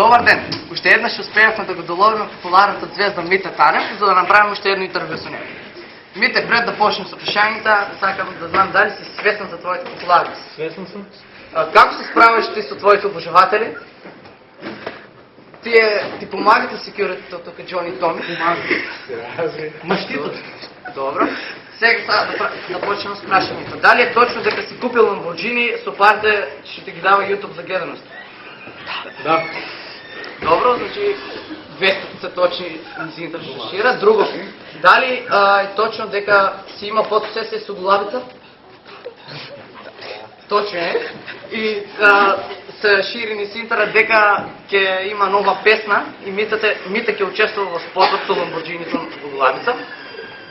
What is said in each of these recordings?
Добър ден! Още еднъж успеехме да го доловим популярната звезда Мите Танев, за да направим още едно интервю с него. Мите, пред да почнем с опишанията, сакам да знам дали си свестен за твоите популярност. Свестен съм. Как се справяш ти с твоите обожаватели? Ти помагат ли секюритето тук, Джони Томи? Помагат. Мъщито. Добро. Сега да почнем с прашането. Дали е точно дека си купил Lamborghini, сопарите ще ти ги дава YouTube за гледаност? Да. Добро, значи 200 са точни, не си интершира. Друго, дали е точно дека си има фотосесия с оголавица? Точно е. И се шири ни с интернет дека ќе има нова песна и Мите ќе учествува в спотот со Lamborghini со оголавица.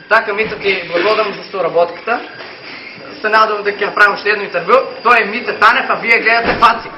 Така, Мите, ти благодарам за соработката. Се надявам дека ќе направим още едно интервю. Той е Мите Танев, а вие гледате Фаци.